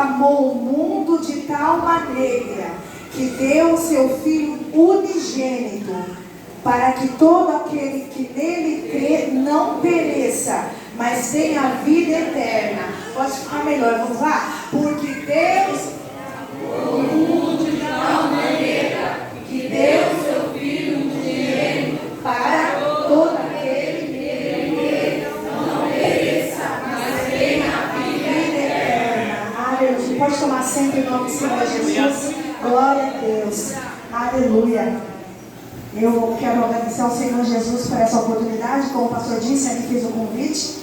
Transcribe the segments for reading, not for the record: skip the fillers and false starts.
amou o mundo de tal maneira que deu o seu Filho unigênito, para que todo aquele que nele crê não pereça, mas tenha a vida eterna. Pode ficar melhor, vamos lá? Porque Deus amou o mundo de tal maneira que deu o seu Filho unigênito, para todo aquele que nele crê não pereça, mas tenha a vida eterna. Aleluia. Pode tomar sempre em nome do Senhor Jesus. Glória a Deus. Aleluia. Eu quero agradecer ao Senhor Jesus por essa oportunidade. Como o pastor disse, ele fez o convite.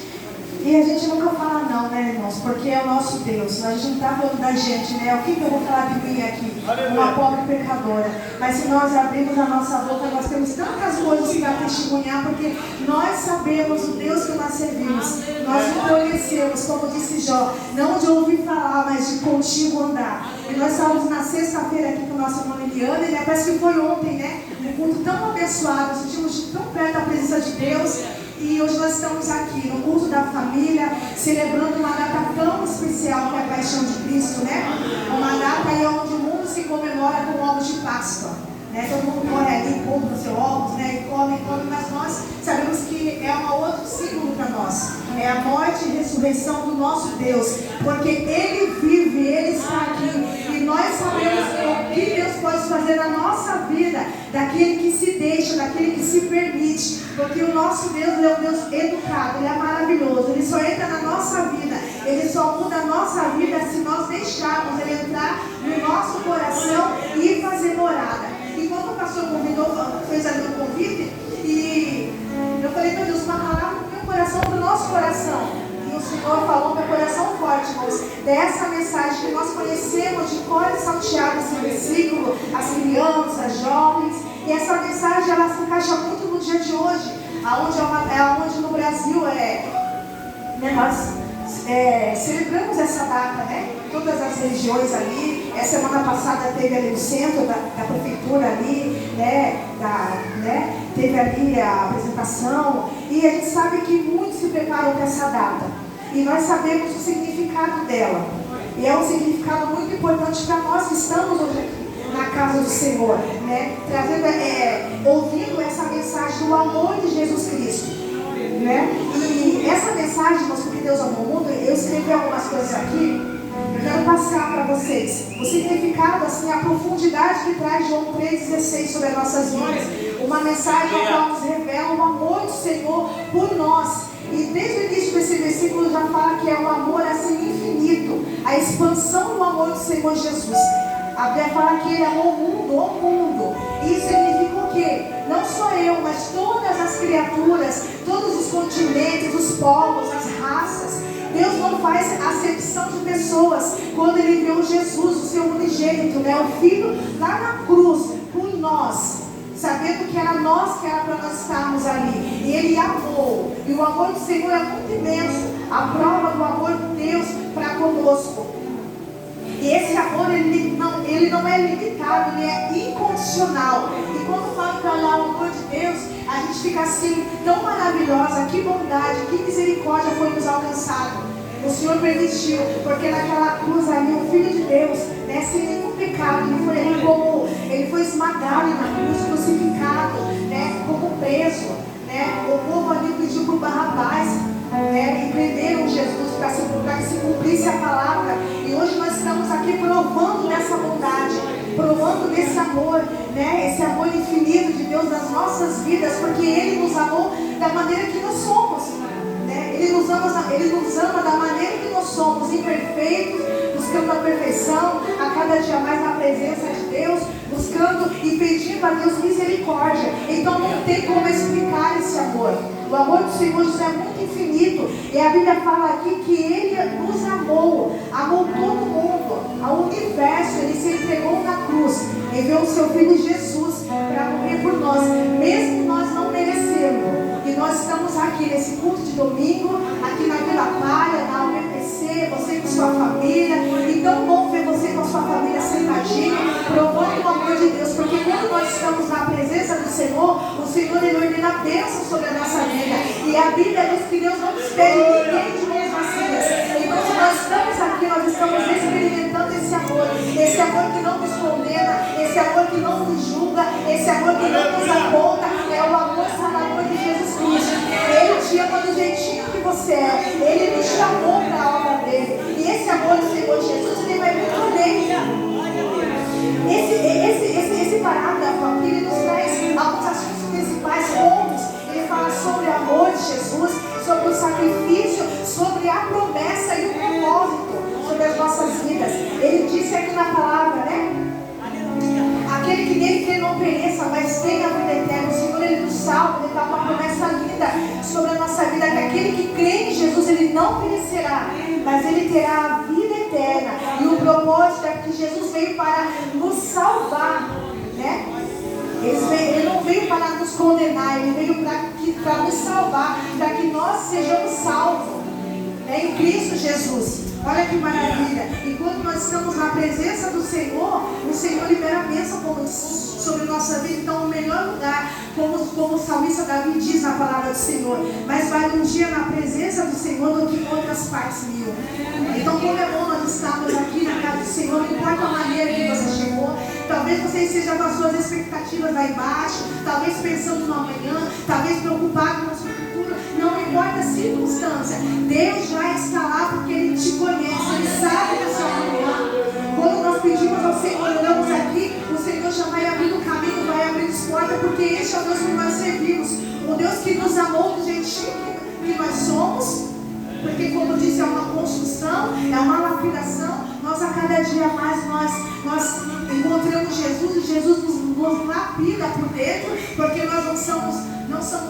E a gente nunca fala não, né, irmãos? Porque é o nosso Deus. A gente não está falando da gente, né? O que eu vou falar de mim aqui? Uma pobre pecadora. Mas se nós abrirmos a nossa boca, nós temos tantas coisas para testemunhar, porque nós sabemos o Deus que nós servimos. Nós o conhecemos, como disse Jó, não de ouvir falar, mas de contigo andar. E nós estávamos na sexta-feira aqui com o nosso irmão Eliana, e parece que foi ontem, né? Um culto tão abençoado, nos sentimos tão perto da presença de Deus. E hoje nós estamos aqui no culto da família, celebrando uma data tão especial que é a Paixão de Cristo, né? Uma data aí onde o mundo se comemora com ovos de Páscoa, né? Todo mundo corre ali, compra o seu ovos, né? E come, mas nós sabemos que é um outro símbolo para nós. É a morte e ressurreição do nosso Deus, porque Ele vive, Ele está aqui. E nós sabemos o que Deus pode fazer na nossa vida, daquele que se deixa, daquele que se permite. Porque o nosso Deus é um Deus educado, Ele é maravilhoso. Ele só entra na nossa vida, Ele só muda a nossa vida se nós deixarmos Ele entrar no nosso coração e fazer morada. E quando o pastor convidou, fez ali o convite, e eu falei, meu Deus, uma palavra do meu coração, do nosso coração. E o Senhor falou meu coração forte, irmãos, dessa mensagem que nós conhecemos de cor e salteado esse versículo, as crianças, jovens. E essa mensagem ela se encaixa muito no dia de hoje, aonde no Brasil nós celebramos essa data, né? Todas as regiões ali. Semana passada teve ali o centro da prefeitura ali, teve ali a apresentação. E a gente sabe que muitos se preparam para essa data. E nós sabemos o significado dela. E é um significado muito importante para nós que estamos hoje aqui na casa do Senhor, né? Trazendo, ouvindo essa mensagem do amor de Jesus Cristo, né? E essa mensagem, irmãos, porque Deus amou o mundo, eu escrevi algumas coisas aqui. Eu quero passar para vocês o significado, assim, a profundidade que traz João 3,16 sobre as nossas vidas. Uma mensagem a qual nos revela o amor do Senhor por nós. E desde o início desse versículo já fala que é um amor assim infinito, a expansão do amor do Senhor Jesus. A Bíblia fala que Ele amou o mundo. Isso significa o quê? Não só eu, mas todas as criaturas, todos os continentes, os povos, as raças. Deus não faz acepção de pessoas. Quando Ele enviou Jesus, o seu unigênito, né, o Filho, lá na cruz, por nós, sabendo que era nós, que era para nós estarmos ali. E Ele amou. E o amor do Senhor é muito imenso. A prova do amor de Deus para conosco. E esse amor, ele não é limitado, ele é incondicional. E quando falo para lá o amor de Deus, a gente fica assim, tão maravilhosa, que bondade, que misericórdia foi nos alcançado. O Senhor permitiu, porque naquela cruz ali, o Filho de Deus, né, sem nenhum pecado, ele foi esmagado na cruz, crucificado, né, como preso, né. O povo ali pediu para o Barrabás, né, e prenderam Jesus para que se cumprisse a palavra. E hoje nós estamos aqui provando dessa bondade, provando desse amor, né, esse amor infinito de Deus nas nossas vidas, porque Ele nos amou da maneira que nós somos, né? Ele nos ama da maneira que nós somos, imperfeitos, buscando a perfeição, a cada dia mais na presença de Deus, buscando e pedindo a Deus misericórdia. Então não tem como explicar esse amor. O amor do Senhor Jesus é muito infinito. E a Bíblia fala aqui que Ele nos amou todo mundo, ao universo. Ele se entregou na cruz, enviou o seu Filho Jesus para morrer por nós, mesmo nós não merecendo. E nós estamos aqui nesse culto de domingo, aqui na Vila Palha, na UPPC, você com sua família. E tão bom ver você com a sua família sentadinho, provando o amor de Deus. Porque quando nós estamos na presença do Senhor, o Senhor Ele ordena a bênção sobre a nossa vida. E a Bíblia diz que Deus não despede ninguém de mãos vazias. Então se nós estamos aqui, nós estamos experimentando Esse amor que não nos aponta é o amor salvador de Jesus Cristo. Ele te ama do jeitinho que você é. Ele nos chamou para a obra dele. E esse amor do Senhor Jesus, ele vai muito além. Esse parágrafo aqui, ele nos traz alguns assuntos principais, pontos. Ele fala sobre o amor de Jesus, sobre o sacrifício, sobre a promessa e o propósito sobre as nossas vidas. Ele disse aqui na palavra, né? Aquele que nele crê não pereça, mas tenha a vida eterna. O Senhor, ele nos salva, ele dá uma promessa linda sobre a nossa vida, que aquele que crê em Jesus, ele não perecerá, mas ele terá a vida eterna. E o propósito é que Jesus veio para nos salvar, né? Ele não veio para nos condenar, ele veio para nos salvar, para que nós sejamos salvos, né? Em Cristo Jesus. Olha que maravilha. E quando nós estamos na presença do Senhor, o Senhor libera a bênção sobre nossa vida. Então, o melhor lugar, como o salmista Davi diz na palavra do Senhor, mas vale um dia na presença do Senhor do que em outras partes mil. Então, como é bom nós estarmos aqui na casa do Senhor, não importa a maneira que você chegou. Talvez você esteja com as suas expectativas lá embaixo, talvez pensando no amanhã, talvez preocupado com o seu futuro. Não importa a circunstância, Deus já está lá porque Ele te conhece, Ele sabe da sua manhã. Quando nós pedimos ao Senhor, oramos aqui, o Senhor já vai abrindo o caminho, vai abrindo as portas, porque este é o Deus que nós servimos, o Deus que nos amou do jeitinho que nós somos, porque, como disse, é uma construção, é uma lapidação. Nós a cada dia mais nós encontramos Jesus, e Jesus nos lapida por dentro, porque nós não somos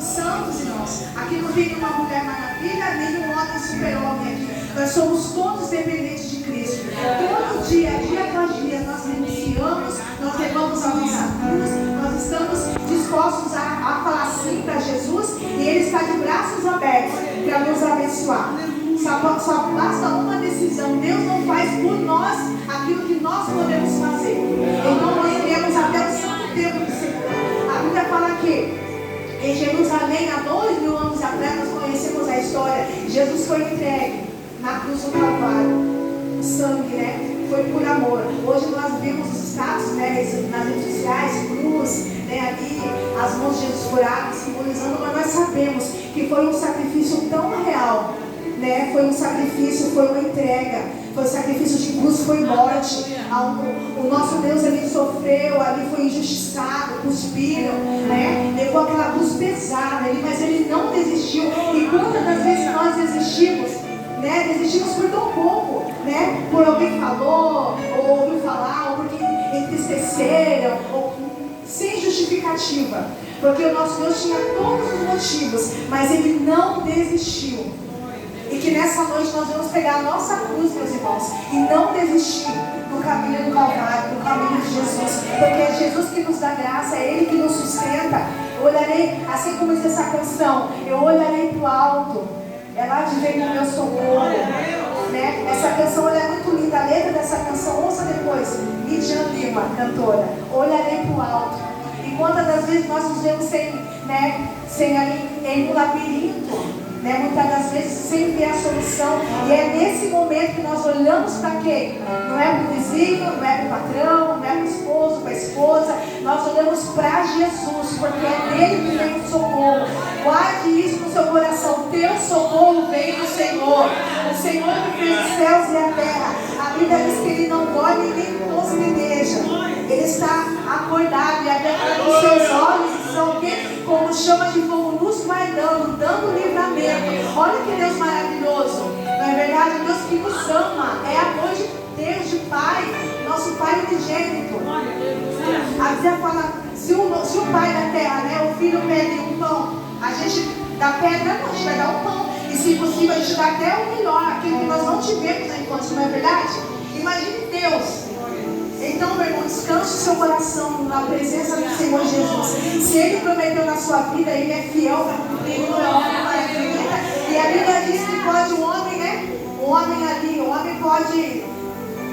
santos, irmãos. Aqui não tem nenhuma mulher maravilha, nem um homem super-homem aqui. Nós somos todos dependentes de Cristo. Todo dia após dia, nós renunciamos, nós levamos a nossa cruz, nós estamos dispostos a falar sim para Jesus, e Ele está de braços abertos para nos abençoar. Só basta uma decisão. Deus não faz por nós aquilo que nós podemos fazer. Então nós iremos até o santo tempo do Senhor. A Bíblia fala que em Jerusalém, há 2000 anos atrás, nós conhecemos a história. Jesus foi entregue na cruz do Calvário. O sangue, né? Foi por amor. Hoje nós vemos os status, né, nas redes sociais, cruz, né, ali, as mãos de Jesus furadas, simbolizando, mas nós sabemos que foi um sacrifício tão real, né? Foi um sacrifício, foi uma entrega, foi um sacrifício de cruz, foi morte. O nosso Deus, Ele sofreu, ali foi injustiçado, cuspiram, né? Levou aquela cruz pesada, mas Ele não desistiu. E quantas das vezes nós desistimos, né? Desistimos por tão pouco, né? Por alguém falou, ou ouviu falar, ou porque entristeceram, ou sem justificativa. Porque o nosso Deus tinha todos os motivos, mas Ele não desistiu. E que nessa noite nós vamos pegar a nossa cruz, meus irmãos, e não desistir do caminho do Calvário, do caminho de Jesus, porque é Jesus que nos dá graça, é Ele que nos sustenta. Eu olharei, assim como diz essa canção, eu olharei para o alto, é lá de vem o meu socorro, né? Essa canção, ela é muito linda, a letra dessa canção, ouça depois, Lidian Lima, cantora, olharei para o alto. E quantas das vezes nós nos vemos sem ali em um labirinto, né? Muitas das vezes sem ver a solução. E é nesse momento que nós olhamos para quem? Não é para o vizinho, não é para o patrão, não é para o esposo, para a esposa. Nós olhamos para Jesus, porque é nele que vem o socorro. Guarde isso no seu coração. Teu socorro vem do Senhor. O Senhor que fez os céus e a terra. A Bíblia diz que Ele não dorme nem posmineja. Ele está acordado e aberto os seus olhos são como chama de fogo nos guardando, dando livramento. Olha que Deus maravilhoso. Não é verdade? Deus que nos ama. É amor de Deus, de Pai. Nosso Pai unigênito. A Bíblia fala, se o Pai da terra, né, o Filho pede um pão, a gente dá pedra, não, a gente vai dar um pão. E se possível, a gente dá até o melhor, aquilo que nós não tivemos na infância, não é verdade? Imagine Deus. Então, meu irmão, descanse o seu coração na presença do Senhor Jesus. Se Ele prometeu na sua vida, Ele é fiel para cumprir, não é homem para acreditar. E a Bíblia diz que pode o homem, né? O homem pode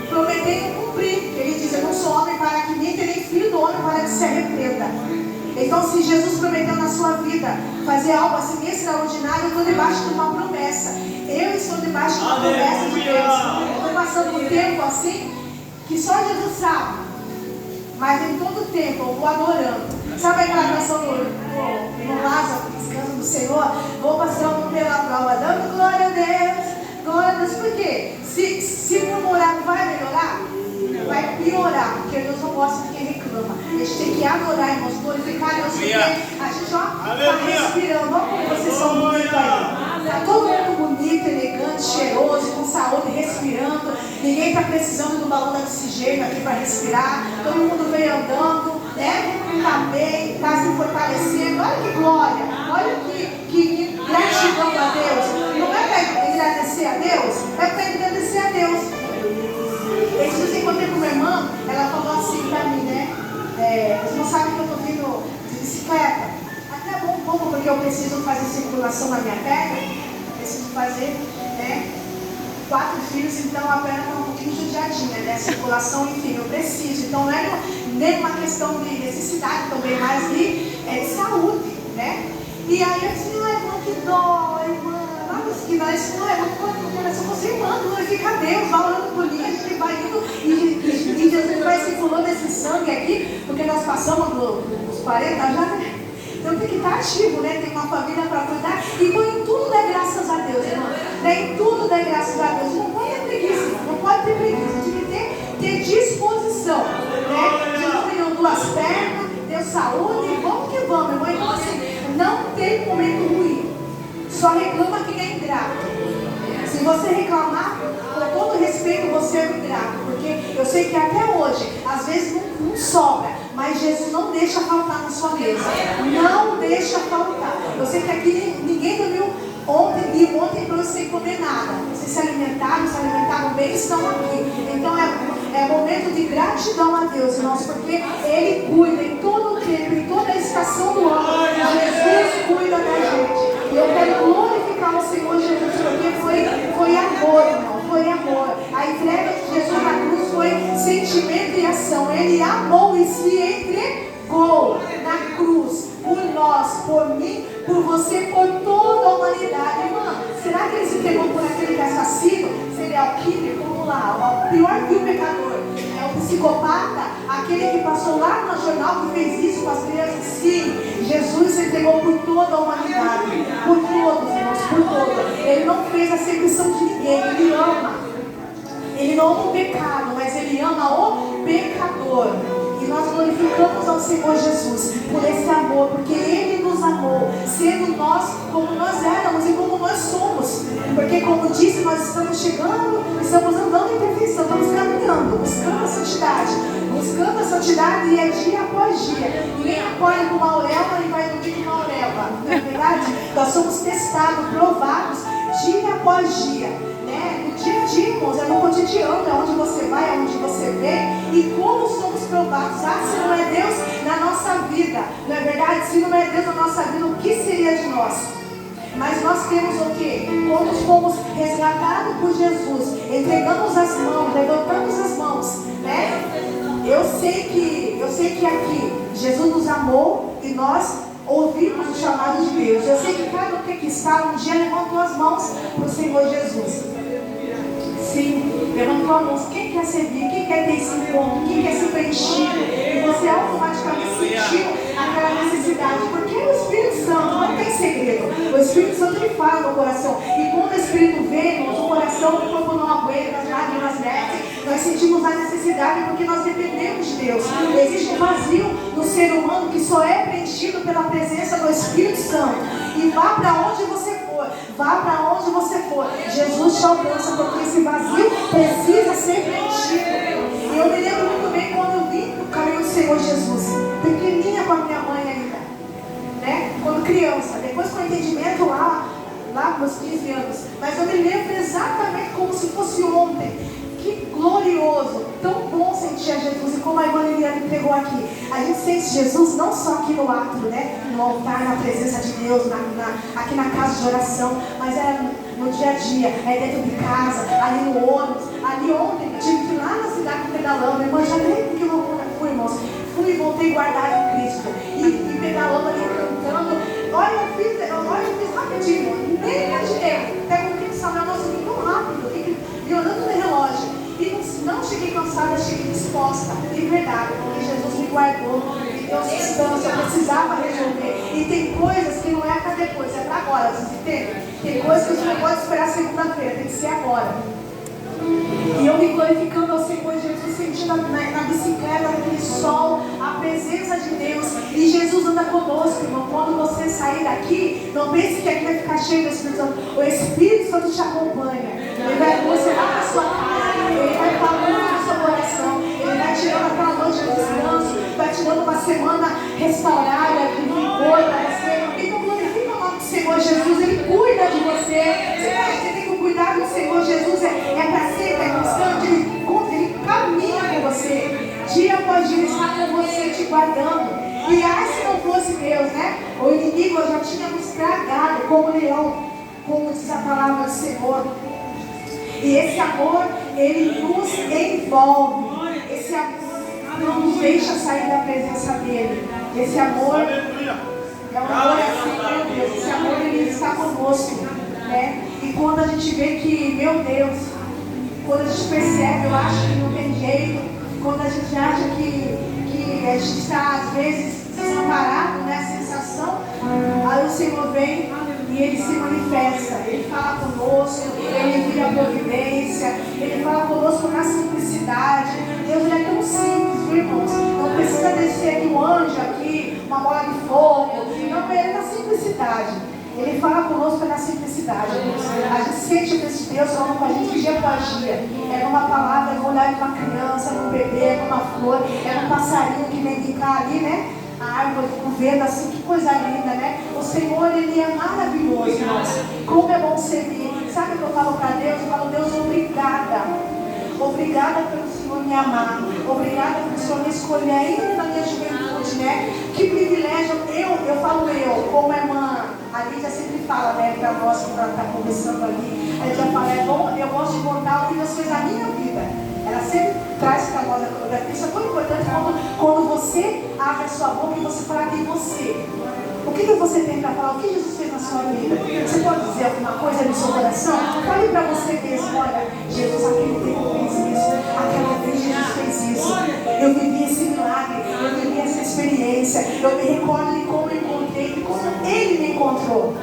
prometer e não cumprir. Ele diz, eu não sou homem para que minta, nem filho do homem para que se arrependa. Então, se Jesus prometeu na sua vida fazer algo assim extraordinário, eu estou debaixo de uma promessa. Eu estou debaixo de uma promessa de Deus. Eu estou passando um tempo assim, que só Jesus sabe. mas em todo tempo eu vou adorando. Sabe aquela canção do Lázaro, Descanso do Senhor? Vou passando pela prova, dando glória a Deus, glória a Deus. Por quê? Se murmurar, vai melhorar? Vai piorar, porque Deus não gosta de quem reclama. A gente tem que adorar, irmãos, glorificar Deus, porque a gente está respirando. Olha como vocês são bonitos aí. Está todo mundo bonito, elegante, cheiroso, com saúde, respirando. Ninguém está precisando do balão de oxigênio aqui para respirar. Todo mundo veio andando, né? Está bem, está se fortalecendo. Olha que glória, olha que gratidão a Deus. Não é para agradecer a Deus, é para agradecer a Deus. Esses dias eu encontrei com minha irmã, ela falou assim para mim, né? Vocês não sabem que eu estou vindo de bicicleta. Até é bom um pouco, porque eu preciso fazer circulação na minha perna. Preciso fazer, né? 4 filhos, então a perna está um pouquinho judiadinha, né? Circulação, enfim, eu preciso. Então não é nem uma questão de necessidade também, mas de saúde, né? E aí eu disse, irmã, que dó, irmã. Que nós não é muito coração, você irmã, glorifica a Deus, vai orando por mim, a gente vai indo e Jesus vai circulando esse sangue aqui, porque nós passamos dos 40 já, né? Então tem que estar ativo, né? Tem uma família para cuidar. E em tudo dá graças a Deus, irmão. Em tudo dá graças a Deus. Não pode ter preguiça, não pode ter preguiça. Tem que ter disposição, né? Jesus me deu 2 pernas, deu saúde, e vamos que vamos, irmão. Então assim, não tem momento ruim. Só reclama quem é ingrato. Se você reclamar, com todo respeito, você é ingrato. Porque eu sei que até hoje, às vezes não sobra, mas Jesus não deixa faltar na sua mesa. Não deixa faltar. Eu sei que aqui ninguém dormiu ontem para sem comer nada. Vocês se alimentaram bem, estão aqui. Então é momento de gratidão a Deus, irmãos, porque Ele cuida em todo o tempo, em toda a estação do ano. Jesus cuida da gente. E eu quero glorificar o Senhor Jesus, porque foi amor, irmão, foi amor. A entrega de Jesus na cruz foi sentimento e ação. Ele amou e se entregou na cruz, por nós, por mim, por você, por toda a humanidade. Irmã, será que Ele se entregou por aquele que é assassino, serial killer, vamos lá, o pior que o pecador? É o psicopata, aquele que passou lá no jornal que fez isso com as crianças? Sim, Jesus se entregou por toda a humanidade, por todos, irmãos, por todos. Ele não fez acepção de ninguém, Ele ama. Ele não ama o pecado, mas Ele ama o pecador. E nós glorificamos ao Senhor Jesus por esse amor, porque Ele nos amou, sendo nós como nós éramos e como nós somos. Porque, como disse, nós estamos chegando, estamos andando em perfeição, estamos caminhando, buscando a santidade e é dia após dia. Ninguém acorda com uma auréola e vai dormir com uma auréola, não é verdade? Nós somos testados, provados, dia após dia. No dia a dia, irmãos, é no cotidiano, é onde você vai, é onde você vem. E como somos provados? Se não é Deus na nossa vida, não é verdade? Se não é Deus na nossa vida, o que seria de nós? Mas nós temos o quê? Quando fomos resgatados por Jesus, entregamos as mãos, levantamos as mãos, né? Eu sei que aqui Jesus nos amou e nós ouvimos o chamado de Deus. Eu sei que cada um que está um dia levantou as mãos para o Senhor Jesus. Sim, levantou a mão. Quem quer servir? Quem quer ter esse encontro? Quem quer se preenchido? E você automaticamente sentiu aquela necessidade. Porque o Espírito Santo não tem segredo. O Espírito Santo ele fala no coração. E quando o Espírito vem, o coração, o corpo não aguenta, as lágrimas descem. Nós sentimos a necessidade porque nós dependemos de Deus. Existe um vazio no ser humano que só é preenchido pela presença do Espírito Santo. E vá para onde você for. Vá para onde você for. Jesus te alcança, porque esse vazio precisa ser preenchido. E eu me lembro muito bem quando eu vim no caminho do Senhor Jesus, pequenininha com a minha mãe ainda, né? Quando criança, depois com o entendimento lá com os 15 anos. Mas eu me lembro exatamente como se fosse ontem. Que glorioso, tão bom sentir a Jesus. E como a irmã Liliane pregou aqui, a gente sente Jesus não só aqui no átrio, né? No altar, na presença de Deus, aqui na casa de oração, mas no dia a dia, dentro de casa, ali no ônibus. Ali ontem, eu tive que ir lá na cidade pedalando. Irmã, já nem que loucura fui, irmãos. Fui e voltei guardado em Cristo. E pedalando ali, cantando. Olha, eu fiz rapidinho, nem imaginei. Pega um clipe Samuel, nossa, eu vim tão rápido, me olhando no relógio. E não cheguei cansada, cheguei disposta, de verdade, porque Jesus guardou, me deu sustância, eu precisava resolver. E tem coisas que não é para depois, é para agora, vocês entendem? Tem coisas que você não pode esperar segunda-feira, tem que ser agora. E eu me glorificando ao Senhor Jesus, sentindo na bicicleta, naquele sol, a presença de Deus. E Jesus anda conosco, irmão. Quando você sair daqui, não pense que aqui vai ficar cheio do Espírito Santo. O Espírito Santo te acompanha. Ele vai com você lá para a sua casa. Ele vai falando no seu coração. Ele vai tirando aquela noite de descanso. Vai te dando uma semana restaurada, de vigor para você. Então glorifica o nome do Senhor Jesus. Ele cuida de você. Você tem que cuidar do Senhor Jesus. É para sempre, é constante. Ele caminha com você. Dia após dia, ele está com você, te guardando. E se não fosse Deus, né? O inimigo já tinha nos tragado como leão, como diz a palavra do Senhor. E esse amor, ele nos envolve. Esse amor não nos deixa sair da presença dele. Esse amor é um amor assim, meu Deus. Esse amor, ele está conosco, né? E quando a gente vê que, meu Deus, quando a gente percebe, eu acho que não tem jeito. Quando a gente acha que a gente está, às vezes, desamparado, né? A sensação, aí o Senhor vem e Ele se manifesta. Ele fala conosco, Ele vira providência, Ele fala conosco na simplicidade. Deus, Ele é tão simples, viu, irmãos? Não precisa descer aqui um anjo, aqui, uma bola de fogo. Não, Ele é na simplicidade. Ele fala conosco na simplicidade. A gente sente esse Deus falando com a gente dia após dia. É numa palavra, é no olhar de uma criança, num bebê, é numa flor, é num passarinho que vem brincar ali, né? A árvore com vento, assim, que coisa linda, né? O Senhor, Ele é maravilhoso, irmãos. Como é bom servir. Sabe o que eu falo para Deus? Eu falo, Deus, obrigada. Obrigada pelo Senhor me amar. Obrigada pelo Senhor me escolher ainda na minha juventude, né? Que privilégio. Eu falo como irmã, a Lídia sempre fala, né, para nós, quando está conversando ali, a Lídia fala, é bom, eu gosto de contar o que Deus fez na minha vida. Ela sempre traz para nós, isso é tão importante quando você abre a sua boca e você fala de você. O que você tem para falar? O que Jesus fez na sua vida? Você pode dizer alguma coisa no seu coração? Fale para você mesmo, olha, Jesus aquele tempo fez isso, aquela vez Jesus fez isso. Eu vivi esse milagre, eu vivi essa experiência, eu me recordo de como eu encontrei, de como Ele me encontrou.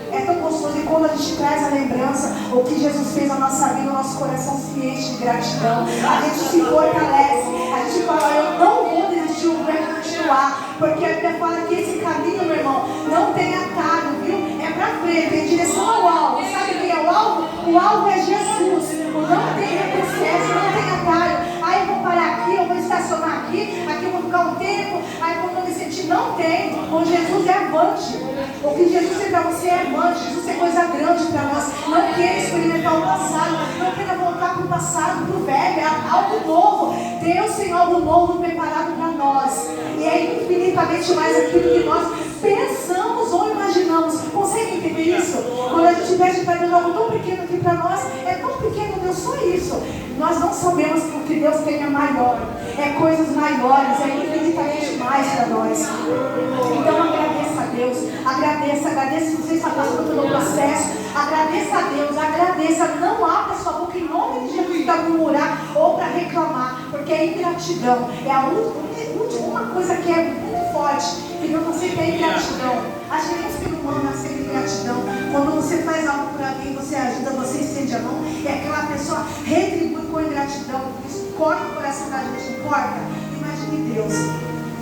É tão gostoso, e quando a gente traz a lembrança, o que Jesus fez na nossa vida, o nosso coração se enche de gratidão. A gente se fortalece, a gente fala, eu não vou desistir, eu vou continuar. Porque a Bíblia fala que esse caminho, meu irmão, não tem atalho, viu? É pra frente, em direção ao alvo. Sabe quem é o alvo? O alvo é Jesus. Não tem retrocesso, não tem atalho. Aí eu vou parar aqui, eu vou estacionar aqui eu vou ficar um tempo, aí quando eu me sentir, não tem. Com Jesus é avante. O que Jesus tem para você é avante. Jesus é coisa grande para nós. Não queira experimentar o passado, não queira voltar para o passado, para o velho, é algo novo. Deus tem algo novo preparado para nós. E é infinitamente mais aquilo que nós pensamos ou imaginamos. Consegue entender isso? Quando a gente pede para Deus algo tão pequeno aqui para nós, é tão pequeno, Deus, só isso. Nós não sabemos que o que Deus tem é maior. É coisas maiores, é infinitamente mais para nós. Então agradeça a Deus, agradeça se você está passando pelo processo, agradeça a Deus, agradeça, não abra sua boca em nome de Jesus para murmurar ou para reclamar, porque é ingratidão, é a última coisa que é muito forte, que Deus não aceita é ingratidão. A gente que não ama ser ingratidão. Quando você faz algo por alguém, você ajuda, você estende a mão, e aquela pessoa retribui com ingratidão, isso corta o coração da gente, corta. Imagine Deus.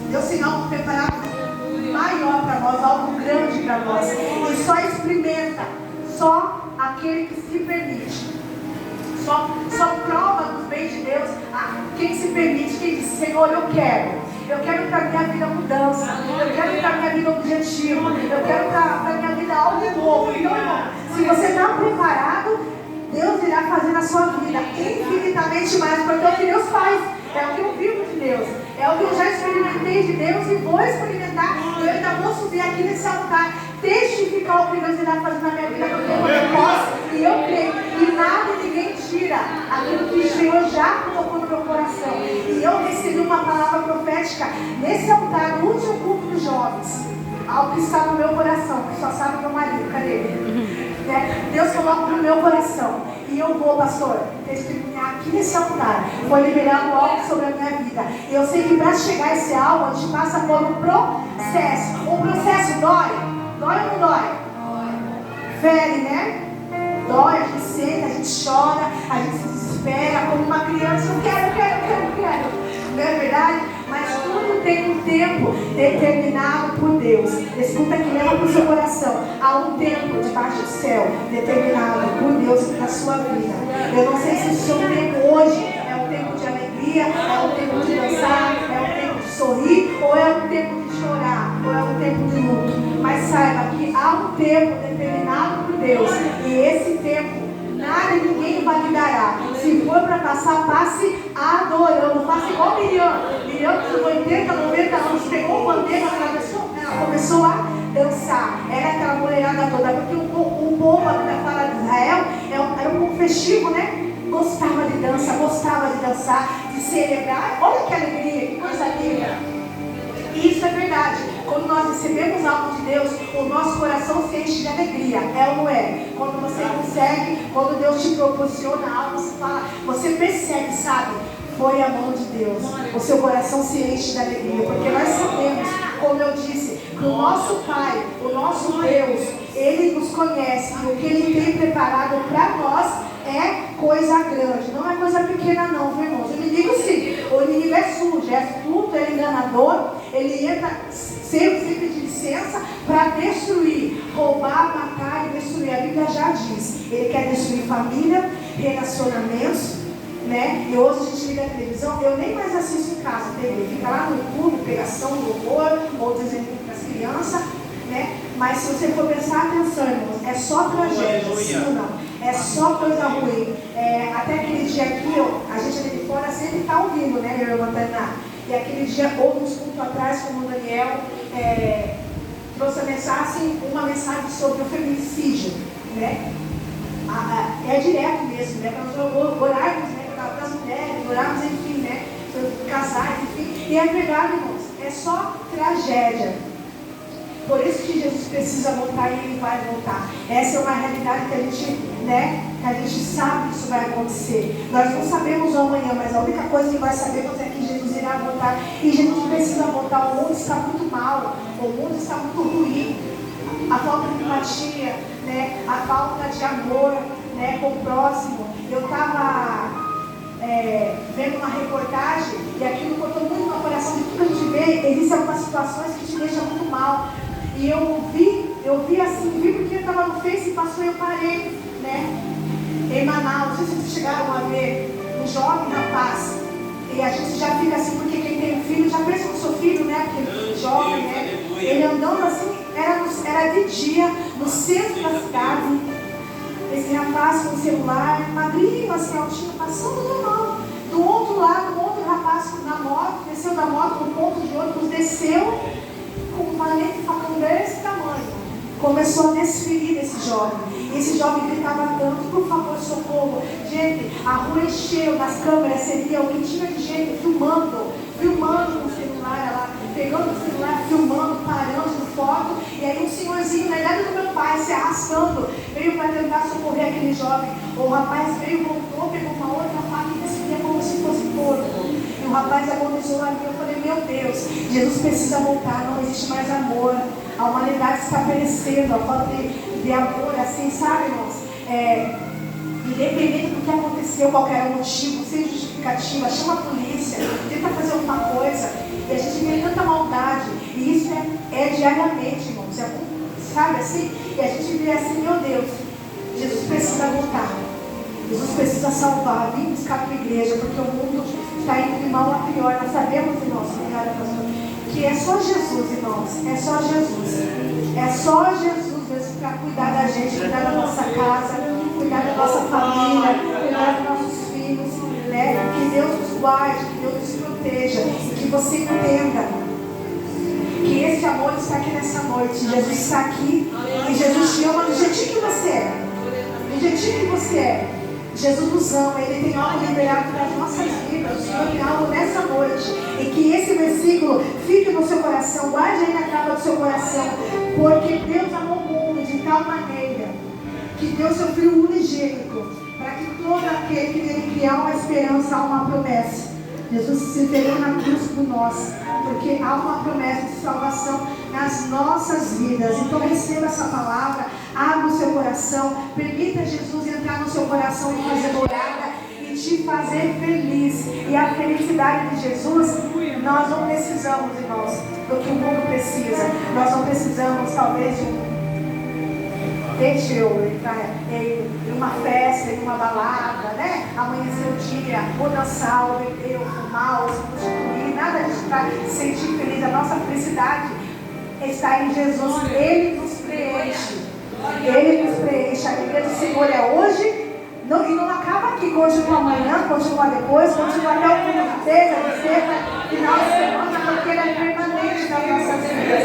Deus tem algo preparado maior para nós, algo grande para nós. E só experimenta, só aquele que se permite. Só prova dos bens de Deus quem se permite, quem diz, Senhor, eu quero para a minha vida mudança, eu quero para a minha vida objetivo, eu quero para a minha vida algo novo. Então, irmão, se você está preparado, Deus irá fazer na sua vida infinitamente mais, porque é o que Deus faz, é o que eu vivo de Deus, é o que eu já experimentei de Deus e vou experimentar. Eu ainda vou subir aqui nesse altar, testificar o que Deus irá fazer na minha vida, porque eu posso e eu creio, e nada e ninguém tira aquilo que o Senhor já colocou no meu coração. E eu recebi uma palavra profética nesse altar, no último culto dos jovens, algo que está no meu coração, que só sabe meu marido, cadê ele? Deus coloca no meu coração. E E eu vou, pastor, testemunhar aqui nesse altar. Foi liberado algo sobre a minha vida. E eu sei que para chegar a esse algo, a gente passa por um processo. O processo dói? Dói ou não dói? Fere, né? Dói, a gente senta, a gente chora, a gente se desespera como uma criança. Eu quero. Não é verdade? Mas tudo tem um tempo determinado por Deus. Escuta aqui, leva para o seu coração. Há um tempo debaixo do céu determinado por Deus na sua vida. Eu não sei se o seu tempo hoje é um tempo de alegria, é um tempo de dançar, é um tempo de sorrir, ou é um tempo de chorar, ou é um tempo de luto. Mas saiba que há um tempo determinado por Deus. E esse tempo nada e ninguém validará. Se for para passar, passe adorando. Faça igual Miriam. Miriam, com 80, 90 anos, pegou o bandeira, ela começou a dançar. Era aquela mulherada toda. Porque o povo aqui da fala de Israel era um povo festivo, né? Gostava de dançar, de celebrar. Olha que alegria, que coisa linda. Isso é verdade. Quando nós recebemos algo de Deus, o nosso coração se enche de alegria. É ou não é? Quando você consegue, quando Deus te proporciona algo, você fala, você percebe, sabe? Foi a mão de Deus. O seu coração se enche de alegria. Porque nós sabemos, como eu disse, que o nosso Pai, o nosso Deus, Ele nos conhece. E o que Ele tem preparado para nós é coisa grande. Não é coisa pequena não, viu, irmãos? O inimigo sim. O inimigo é sujo, é astuto, é enganador. Ele entra sempre de licença para destruir, roubar, matar e destruir. A Bíblia já diz. Ele quer destruir família, relacionamentos, né? E hoje a gente liga a televisão, eu nem mais assisto em casa, TV. Fica lá no YouTube, pegação, louvor, ou desenho para as crianças, né? Mas se você for prestar atenção, irmãos, é só tragédia, sim ou não? É só coisa ruim. Até aquele dia aqui, a gente ali de fora sempre está ouvindo, né, minha irmã Tainá? E aquele dia, houve uns cultos atrás, como o Daniel trouxe uma mensagem sobre o feminicídio, né? É direto mesmo, né? Para nós orarmos, né? Para as mulheres, orarmos, enfim, né? Para casais, enfim. E é verdade, irmãos, é só tragédia. Por isso que Jesus precisa voltar e Ele vai voltar. Essa é uma realidade que a gente, né? Que a gente sabe que isso vai acontecer. Nós não sabemos o amanhã, mas a única coisa que nós sabemos é que Jesus irá voltar. E Jesus precisa voltar. O mundo está muito mal. O mundo está muito ruim. A falta de empatia, né? A falta de amor, né? Com o próximo. Eu estava vendo uma reportagem e aquilo cortou muito no coração de tudo que a gente vê. Existem algumas situações que te deixam muito mal. E eu vi porque eu estava no Face e passou e eu parei, né? Em Manaus, não sei se vocês chegaram a ver um jovem rapaz. E a gente já fica assim, porque quem tem um filho já pensa no seu filho, né? Aquele jovem, né? Ele andando assim, era de dia, no centro da cidade. Esse rapaz com o celular, magrinho, assim, altinho, passando normal. Do outro lado, um outro rapaz na moto, desceu da moto no ponto de ônibus, desceu com um valente facão desse tamanho. Começou a desferir esse jovem. Esse jovem gritava tanto, por favor, socorro. Gente, a rua encheu das câmeras, você via o que tinha de gente filmando no celular lá, pegando o celular, filmando, parando foto. E aí um senhorzinho, na idade do meu pai, se arrastando, veio para tentar socorrer aquele jovem. O rapaz veio, voltou, pegou uma outra faca e descia como se fosse porco. E o rapaz agonizou ali. Eu falei, meu Deus, Jesus precisa voltar, não existe mais amor. A humanidade está perecendo, a falta de amor, assim, sabe, irmãos? Independente do que aconteceu, qualquer motivo, sem justificativa, chama a polícia, tenta fazer alguma coisa. E a gente vê tanta maldade. E isso é diariamente, irmãos. Sabe assim? E a gente vê assim, meu Deus, Jesus precisa voltar. Jesus precisa salvar. Vim buscar a tua igreja, porque o mundo está indo de mal a pior. Nós sabemos, irmãos, que é só Jesus, irmãos. É só Jesus. É só Jesus mesmo para cuidar da gente, cuidar da nossa casa, cuidar da nossa família, cuidar dos nossos filhos, né? Que Deus nos guarde, que Deus nos proteja, que você entenda que esse amor está aqui nessa noite. Jesus está aqui e Jesus te ama do jeitinho que você é. Do jeitinho que você é. Jesus nos ama, Ele tem algo liberado para as nossas vidas. O Senhor tem algo nessa noite. E que esse versículo fique no seu coração, guarde aí na capa do seu coração. Porque Deus amou o mundo de tal maneira que deu seu Filho unigênito, para que todo aquele que nele criar uma esperança, há uma promessa. Jesus se entregou na cruz por nós, porque há uma promessa de salvação nas nossas vidas. Então receba essa palavra, abra o seu coração, permita Jesus entrar no seu coração e fazer morada e te fazer feliz. E a felicidade de Jesus, nós não precisamos, irmãos, do que o mundo precisa. Nós não precisamos talvez de deixa eu entrar em uma festa, em uma balada, né? Amanhecer o dia, ou dançar, ou beber, ou fumar, ou se prostituir, nada disso para sentir feliz. A nossa felicidade está em Jesus. Ele nos preenche. Ele nos preenche. A alegria do Senhor é hoje. Não, e não acaba aqui, continua amanhã, continua depois, continua até o fim de sexta, final de semana, porque ele é permanente nas nossas vidas.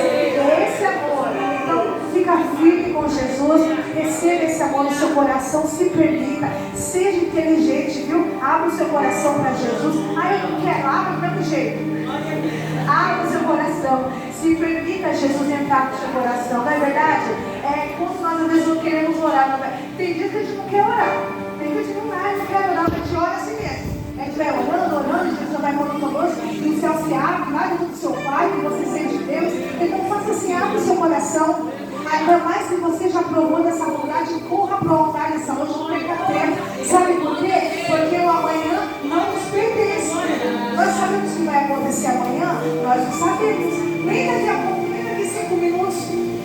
Esse amor. Então, fica firme com Jesus, receba esse amor no seu coração, se permita, seja inteligente, viu? Abra o seu coração para Jesus. Eu não quero, abra do mesmo jeito. Abra o seu coração, se permita Jesus entrar no seu coração. Não é verdade? Quando nós às vezes não queremos orar, tem dias que a gente não quer orar. Tem dias que não quer orar, a gente ora assim mesmo. A gente vai orando, e Jesus vai falando conosco, e o céu se abre, vai dentro do seu Pai, que você sente Deus. Então faça assim, abre o seu coração. Ainda mais que você já provou dessa vontade, corra para o altar nessa noite, não perca tempo. Sabe por quê? Porque o amanhã não nos pertence. Nós sabemos o que vai acontecer amanhã, nós não sabemos. Nem daqui a pouco, nem daqui 5 minutos.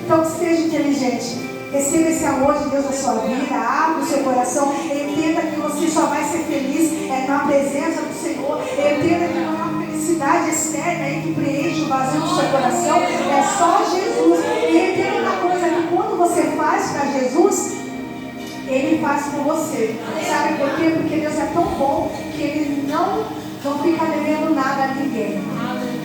Então seja inteligente. Receba esse amor de Deus na sua vida, abra o seu coração, entenda que você só vai ser feliz na presença do Senhor, entenda que não há uma felicidade externa aí que preenche o vazio do seu coração, é só Jesus. E entenda uma coisa, que quando você faz para Jesus, Ele faz por você. Sabe por quê? Porque Deus é tão bom que Ele não fica devendo nada a ninguém.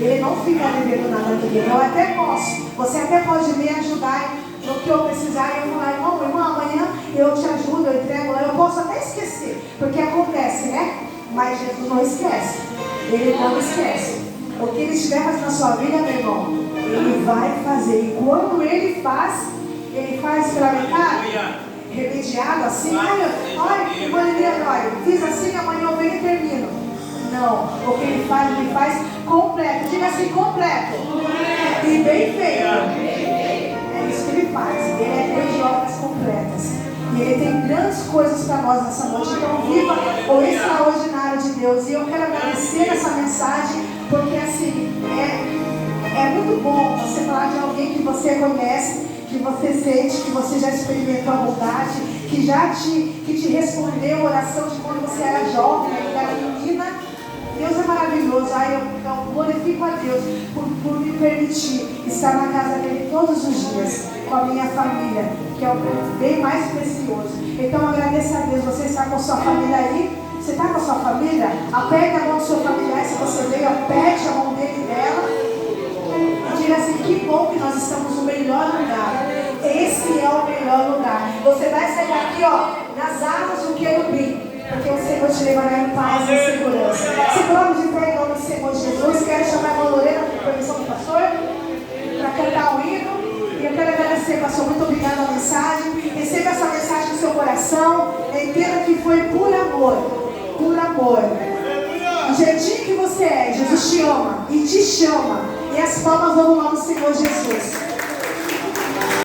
Ele não fica devendo nada a ninguém. Eu até posso, você até pode me ajudar no que eu precisar, e eu falar, irmão, amanhã eu te ajudo, eu entrego, eu posso até esquecer, porque acontece, né? Mas Jesus não esquece, Ele não esquece. O que Ele estiver fazendo na sua vida, meu irmão, Ele vai fazer, e quando Ele faz para cá, remediado assim, olha, fiz assim, amanhã eu venho e termino. Não, o que Ele faz completo, diga assim, completo, e bem feito. Isso que Ele faz, Ele é Deus de obras completas, e Ele tem grandes coisas para nós nessa noite. Então viva o extraordinário de Deus. E eu quero agradecer essa mensagem, porque assim, é muito bom você falar de alguém que você conhece, que você sente, que você já experimentou a bondade, que te respondeu a oração de quando você era jovem, ainda era menina. Deus é maravilhoso. Eu glorifico a Deus por me permitir estar na casa dele todos os dias, com a minha família, que é o bem mais precioso. Então agradeça a Deus. Você está com a sua família aí? Você está com a sua família? Aperte a mão do seu familiar. Se você veio, aperte a mão dele e dela, e diga assim, que bom que nós estamos no melhor lugar. Esse é o melhor lugar. Você vai sair daqui, nas asas do querubim, porque o Senhor te levará em paz e segurança. Se coloque de pé em nome do Senhor Jesus. Quero chamar a irmã Lorena, com permissão do pastor, para cantar o hino. E eu quero agradecer, pastor, muito obrigada pela mensagem. Receba essa mensagem no seu coração. Entenda que foi por amor. Por amor. Do jeitinho que você é, Jesus te ama e te chama. E as palmas vão no nome do Senhor Jesus.